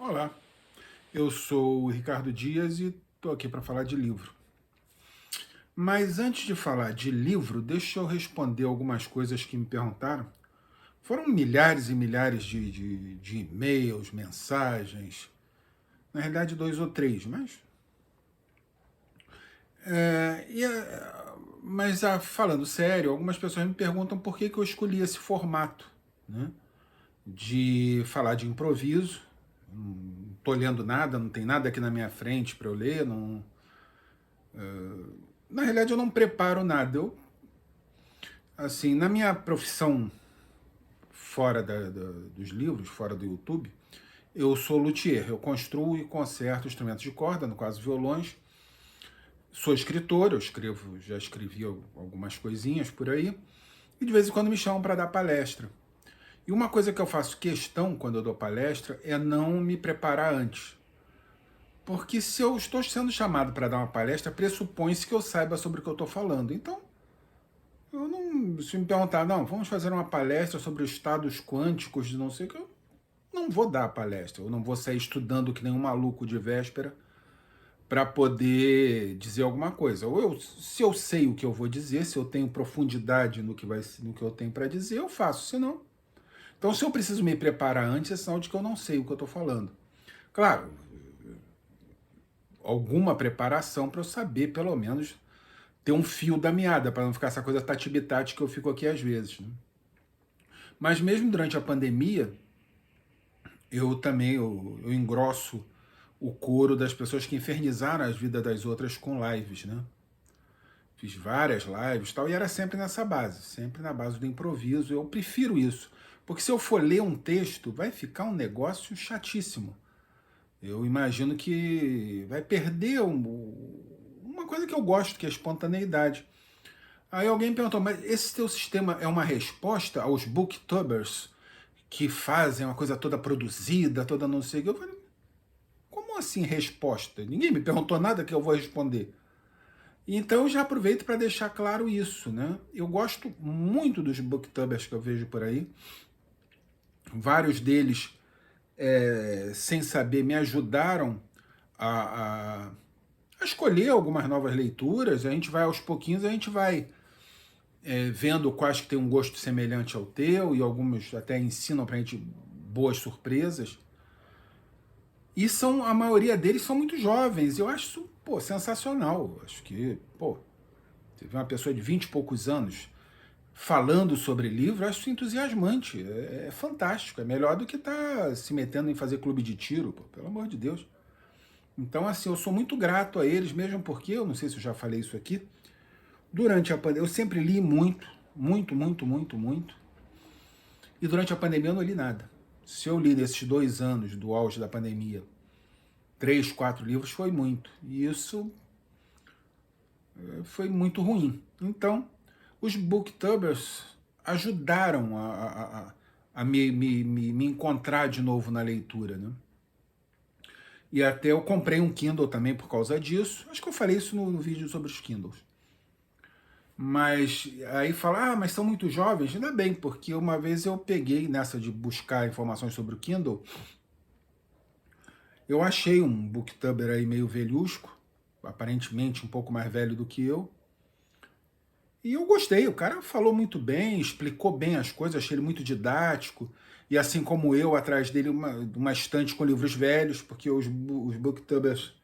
Olá, eu sou o Ricardo Dias e estou aqui para falar de livro. Mas antes de falar de livro, deixa eu responder algumas coisas que me perguntaram. Foram milhares e milhares de e-mails, mensagens, na realidade dois ou três, mas. é, e, é, falando sério, algumas pessoas me perguntam por que eu escolhi esse formato, né, de falar de improviso. Não estou lendo nada, não tem nada aqui na minha frente para eu ler, não. Na realidade, eu não preparo nada. Assim, na minha profissão fora dos livros, fora do YouTube, eu sou luthier. Eu construo e conserto instrumentos de corda, no caso violões. Sou escritor, eu escrevo, já escrevi algumas coisinhas por aí. E de vez em quando me chamam para dar palestra. E uma coisa que eu faço questão quando eu dou palestra é não me preparar antes. Porque se eu estou sendo chamado para dar uma palestra, pressupõe-se que eu saiba sobre o que eu estou falando. Então, eu não, se me perguntar, não, vamos fazer uma palestra sobre os estados quânticos de não sei o que, eu não vou dar a palestra, eu não vou sair estudando que nem um maluco de véspera para poder dizer alguma coisa. Ou se eu sei o que eu vou dizer, se eu tenho profundidade no que eu tenho para dizer, eu faço, senão. Então, se eu preciso me preparar antes, é sinal de que eu não sei o que eu estou falando. Claro, alguma preparação para eu saber, pelo menos, ter um fio da meada, para não ficar essa coisa tati-bitati que eu fico aqui às vezes, né? Mas mesmo durante a pandemia, eu engrosso o coro das pessoas que infernizaram as vidas das outras com lives, né? Fiz várias lives e tal, e era sempre nessa base, sempre na base do improviso. Eu prefiro isso, porque se eu for ler um texto, vai ficar um negócio chatíssimo. Eu imagino que vai perder uma coisa que eu gosto, que é a espontaneidade. Aí alguém me perguntou, mas esse teu sistema é uma resposta aos booktubers que fazem uma coisa toda produzida, toda não sei o que? Eu falei, como assim resposta? Ninguém me perguntou nada que eu vou responder. Então eu já aproveito para deixar claro isso, né? Eu gosto muito dos booktubers que eu vejo por aí. Vários deles, sem saber, me ajudaram a, a, a escolher algumas novas leituras. A gente vai aos pouquinhos, a gente vai vendo quais que tem um gosto semelhante ao teu, e alguns até ensinam para a gente boas surpresas. E a maioria deles são muito jovens. Eu acho isso, pô, sensacional. Acho que, pô, você vê uma pessoa de 20 e poucos anos falando sobre livro, eu acho isso entusiasmante. É fantástico. É melhor do que estar se metendo em fazer clube de tiro, pô, pelo amor de Deus. Então, assim, eu sou muito grato a eles, mesmo porque, eu não sei se eu já falei isso aqui, durante a pandemia, eu sempre li muito, muito, muito, muito, muito. E durante a pandemia eu não li nada. Se eu li nesses 2 anos do auge da pandemia 3, 4 livros, foi muito. E isso foi muito ruim. Então, os booktubers ajudaram a me encontrar de novo na leitura, né? E até eu comprei um Kindle também por causa disso. Acho que eu falei isso no vídeo sobre os Kindles. Mas aí fala, mas são muito jovens. Ainda bem, porque uma vez eu peguei nessa de buscar informações sobre o Kindle, eu achei um booktuber aí meio velhusco, aparentemente um pouco mais velho do que eu, e eu gostei. O cara falou muito bem, explicou bem as coisas, achei ele muito didático, e assim como eu, atrás dele uma estante com livros velhos, porque os booktubers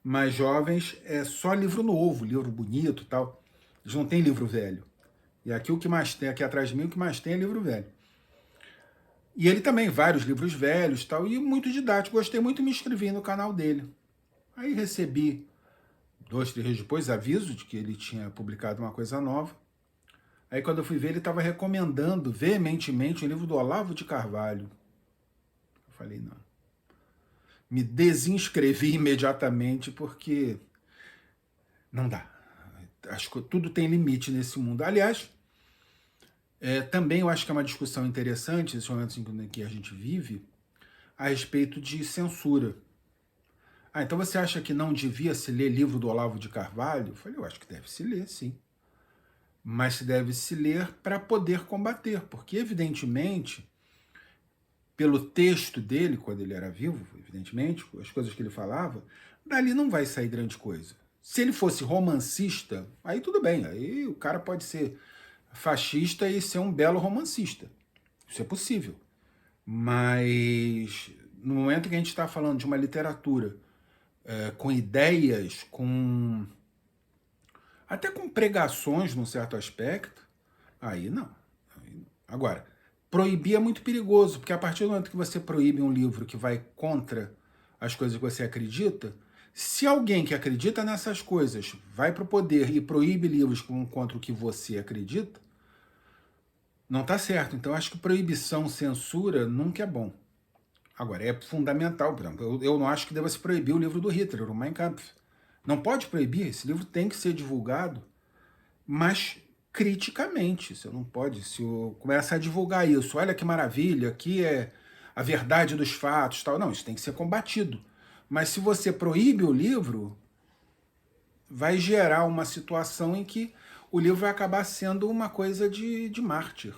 mais jovens é só livro novo, livro bonito e tal. Eles não têm livro velho. E aqui o que mais tem, aqui atrás de mim, o que mais tem é livro velho. E ele também, vários livros velhos tal, e muito didático. Gostei muito e me inscrevi no canal dele. Aí recebi 2, 3 dias depois aviso de que ele tinha publicado uma coisa nova. Aí quando eu fui ver, ele estava recomendando veementemente o livro do Olavo de Carvalho. Eu falei, não. Me desinscrevi imediatamente porque não dá. Acho que tudo tem limite nesse mundo. Aliás, também eu acho que é uma discussão interessante, nesses momentos em que a gente vive, a respeito de censura. Então você acha que não devia se ler livro do Olavo de Carvalho? Eu falei, eu acho que deve se ler, sim. Mas se deve se ler para poder combater, porque evidentemente pelo texto dele, quando ele era vivo, evidentemente, as coisas que ele falava, dali não vai sair grande coisa. Se ele fosse romancista, aí tudo bem, aí o cara pode ser fascista e ser um belo romancista. Isso é possível. Mas no momento que a gente está falando de uma literatura com ideias, até com pregações num certo aspecto, aí não. Agora, proibir é muito perigoso, porque a partir do momento que você proíbe um livro que vai contra as coisas que você acredita, se alguém que acredita nessas coisas vai para o poder e proíbe livros que vão contra o que você acredita, não está certo. Então, acho que proibição, censura, nunca é bom. Agora, é fundamental, por exemplo, eu não acho que deva se proibir o livro do Hitler, o Mein Kampf. Não pode proibir, esse livro tem que ser divulgado, mas criticamente. Você não pode, se começa a divulgar isso, olha que maravilha, aqui é a verdade dos fatos, tal. Não, isso tem que ser combatido. Mas se você proíbe o livro, vai gerar uma situação em que o livro vai acabar sendo uma coisa de mártir.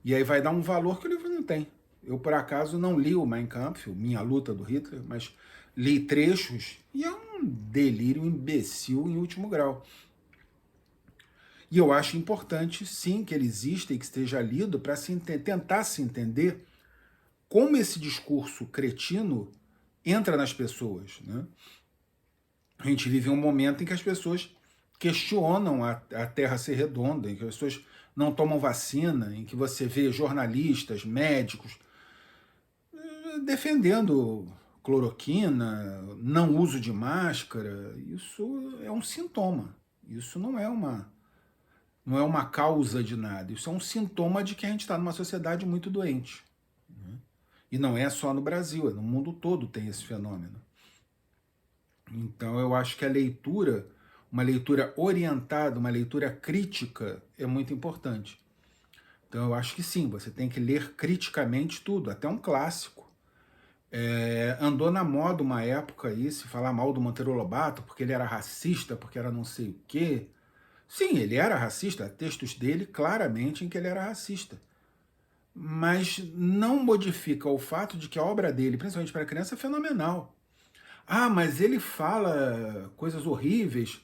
E aí vai dar um valor que o livro não tem. Eu, por acaso, não li o Mein Kampf, Minha Luta do Hitler, mas li trechos e é um delírio imbecil em último grau. E eu acho importante, sim, que ele exista e que esteja lido para tentar se entender como esse discurso cretino entra nas pessoas, né? A gente vive um momento em que as pessoas questionam a Terra ser redonda, em que as pessoas não tomam vacina, em que você vê jornalistas, médicos defendendo cloroquina, não uso de máscara. Isso é um sintoma. Isso não é uma causa de nada. Isso é um sintoma de que a gente está numa sociedade muito doente. Né? E não é só no Brasil, é no mundo todo tem esse fenômeno. Então eu acho que a leitura, uma leitura orientada, uma leitura crítica, é muito importante. Então eu acho que sim, você tem que ler criticamente tudo, até um clássico. Andou na moda uma época aí, se falar mal do Monteiro Lobato, porque ele era racista, porque era não sei o quê. Sim, ele era racista, há textos dele claramente em que ele era racista. Mas não modifica o fato de que a obra dele, principalmente para criança, é fenomenal. Ah, mas ele fala coisas horríveis.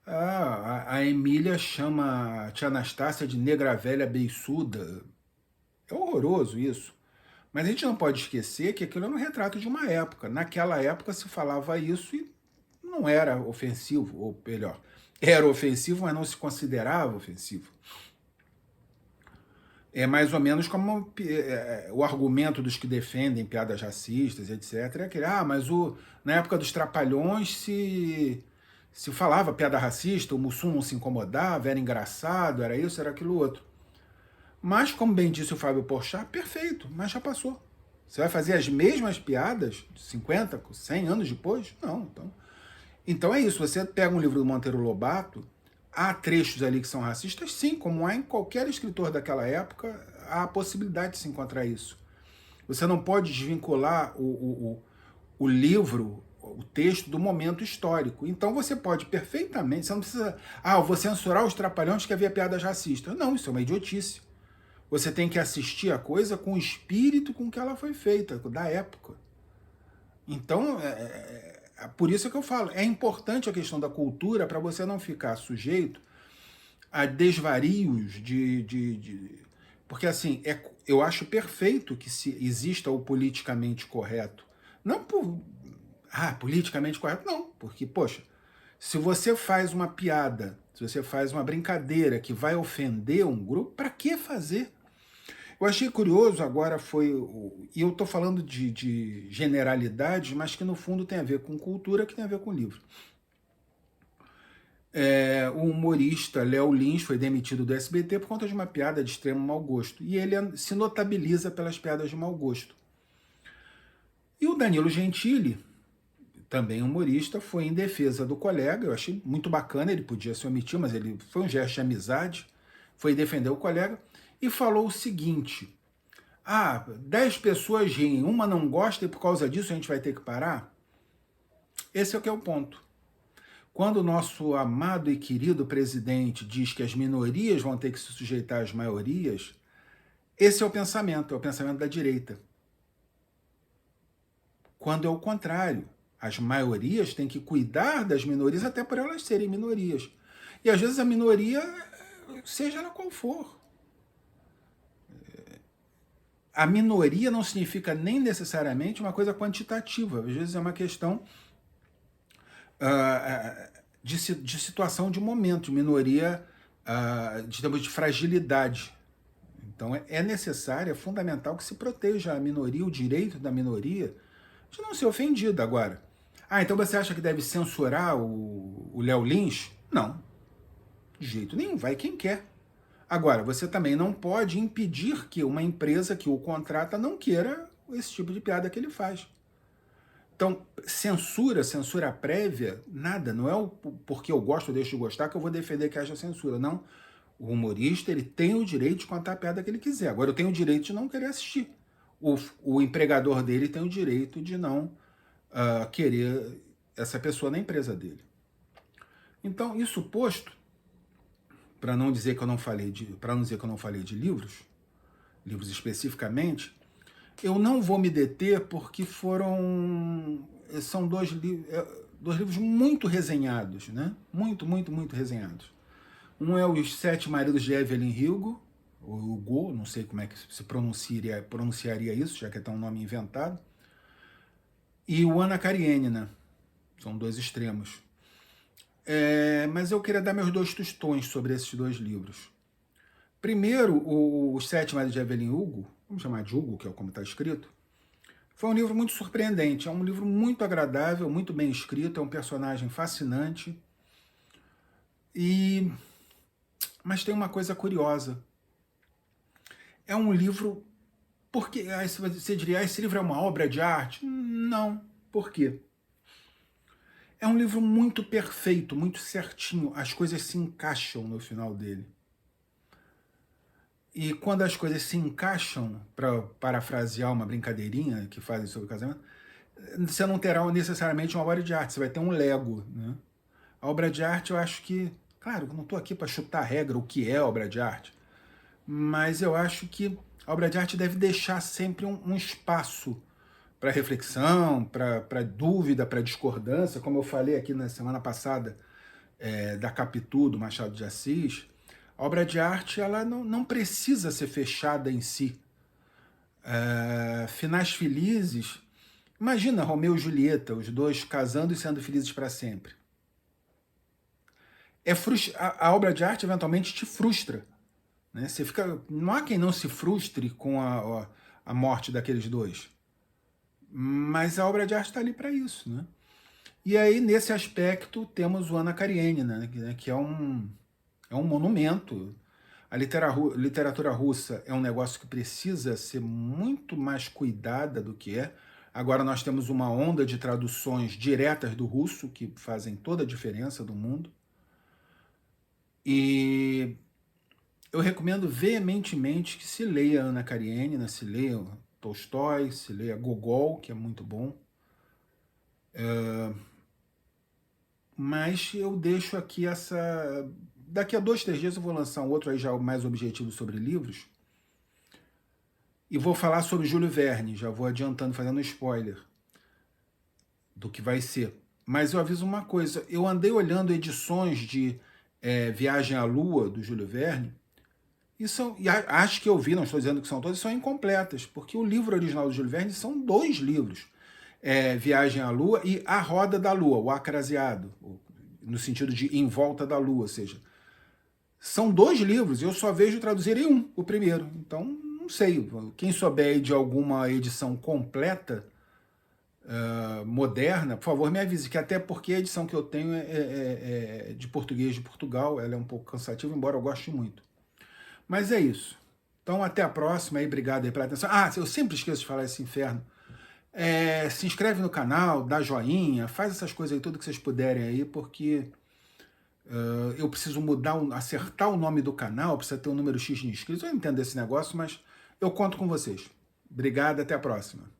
A Emília chama a tia Anastácia de negra velha beiçuda. É horroroso isso. Mas a gente não pode esquecer que aquilo é um retrato de uma época. Naquela época se falava isso e não era ofensivo, ou melhor, era ofensivo, mas não se considerava ofensivo. É mais ou menos como o argumento dos que defendem piadas racistas, etc. É aquele, mas na época dos Trapalhões se falava piada racista, o Mussum não se incomodava, era engraçado, era isso, era aquilo outro. Mas, como bem disse o Fábio Porchat, perfeito, mas já passou. Você vai fazer as mesmas piadas 50, 100 anos depois? Não. Então é isso, você pega um livro do Monteiro Lobato, há trechos ali que são racistas, sim, como há em qualquer escritor daquela época, há a possibilidade de se encontrar isso. Você não pode desvincular o livro, o texto, do momento histórico. Então você pode perfeitamente, você não precisa, eu vou censurar os Trapalhões que havia piadas racistas. Não, isso é uma idiotice. Você tem que assistir a coisa com o espírito com que ela foi feita, da época. Então, por isso que eu falo, é importante a questão da cultura para você não ficar sujeito a desvarios porque, assim, eu acho perfeito que exista o politicamente correto. Não por... politicamente correto, não. Porque, poxa, se você faz uma piada, se você faz uma brincadeira que vai ofender um grupo, para que fazer? Eu achei curioso agora e eu estou falando de generalidades, mas que no fundo tem a ver com cultura, que tem a ver com livro. O humorista Léo Lins foi demitido do SBT por conta de uma piada de extremo mau gosto. E ele se notabiliza pelas piadas de mau gosto. E o Danilo Gentili, também humorista, foi em defesa do colega. Eu achei muito bacana, ele podia se omitir, mas ele foi um gesto de amizade, foi defender o colega e falou o seguinte: 10 pessoas riem, uma não gosta e por causa disso a gente vai ter que parar? Esse é o que é o ponto. Quando o nosso amado e querido presidente diz que as minorias vão ter que se sujeitar às maiorias, esse é o pensamento da direita. quando é o contrário. As maiorias têm que cuidar das minorias até por elas serem minorias. E às vezes a minoria, seja ela qual for. A minoria não significa nem necessariamente uma coisa quantitativa. Às vezes é uma questão de situação, de momento, de minoria, de termos de fragilidade. Então é necessário, é fundamental que se proteja a minoria, o direito da minoria de não ser ofendida. Agora, então você acha que deve censurar o Léo Lins? Não, de jeito nenhum, vai quem quer. Agora, você também não pode impedir que uma empresa que o contrata não queira esse tipo de piada que ele faz. Então, censura prévia, nada. Não é porque eu gosto ou deixo de gostar que eu vou defender que haja censura. Não. O humorista, ele tem o direito de contar a piada que ele quiser. Agora, eu tenho o direito de não querer assistir. O empregador dele tem o direito de não querer essa pessoa na empresa dele. Então, isso posto, para não dizer que eu não falei de livros especificamente, eu não vou me deter porque são dois livros muito resenhados, né? Muito resenhados. Um é Os Sete Maridos de Evelyn Hugo, ou Hugo, não sei como é que se pronunciaria isso, já que é um nome inventado, e o Ana Karenina. São dois extremos. Mas eu queria dar meus 2 tostões sobre esses 2 livros. Primeiro, Os Sete Maridos de Evelyn Hugo, vamos chamar de Hugo, que é como está escrito, foi um livro muito surpreendente, é um livro muito agradável, muito bem escrito, é um personagem fascinante, mas tem uma coisa curiosa. É um livro... Porque aí você diria, esse livro é uma obra de arte? Não. Por quê? É um livro muito perfeito, muito certinho. As coisas se encaixam no final dele. E quando as coisas se encaixam, para parafrasear uma brincadeirinha que fazem sobre o casamento, você não terá necessariamente uma obra de arte, você vai ter um Lego, né? A obra de arte, eu acho que... Claro, eu não estou aqui para chutar a regra, o que é obra de arte, mas eu acho que a obra de arte deve deixar sempre um espaço para reflexão, para dúvida, para discordância, como eu falei aqui na semana passada, da Capitu, do Machado de Assis. A obra de arte, ela não precisa ser fechada em si. Finais felizes... Imagina Romeu e Julieta, os dois casando e sendo felizes para sempre. A obra de arte eventualmente te frustra, né? Você fica... Não há quem não se frustre com a morte daqueles dois. Mas a obra de arte está ali para isso, né? E aí, nesse aspecto, temos o Ana Karenina, né? Que é um monumento. A literatura russa é um negócio que precisa ser muito mais cuidada do que é. Agora nós temos uma onda de traduções diretas do russo, que fazem toda a diferença do mundo. E eu recomendo veementemente que se leia Ana Karenina, se leia Tolstói, se leia Gogol, que é muito bom. Mas eu deixo aqui essa... Daqui a 2, 3 dias eu vou lançar um outro aí já mais objetivo sobre livros. E vou falar sobre Júlio Verne, já vou adiantando, fazendo spoiler do que vai ser. Mas eu aviso uma coisa, eu andei olhando edições de Viagem à Lua, do Júlio Verne, e acho que eu vi, não estou dizendo que são todas, são incompletas, porque o livro original do Júlio Verne são 2 livros. Viagem à Lua e A Roda da Lua, o Acraseado, no sentido de Em Volta da Lua, ou seja, são 2 livros, eu só vejo traduzirem um, o primeiro. Então, não sei, quem souber de alguma edição completa, moderna, por favor, me avise, que até porque a edição que eu tenho é de português de Portugal, ela é um pouco cansativa, embora eu goste muito. Mas é isso. Então, até a próxima, e obrigado aí pela atenção. Eu sempre esqueço de falar esse inferno. Se inscreve no canal, dá joinha, faz essas coisas aí, tudo que vocês puderem aí, porque eu preciso acertar o nome do canal, precisa ter um número X de inscritos. Eu entendo esse negócio, mas eu conto com vocês. Obrigado, até a próxima.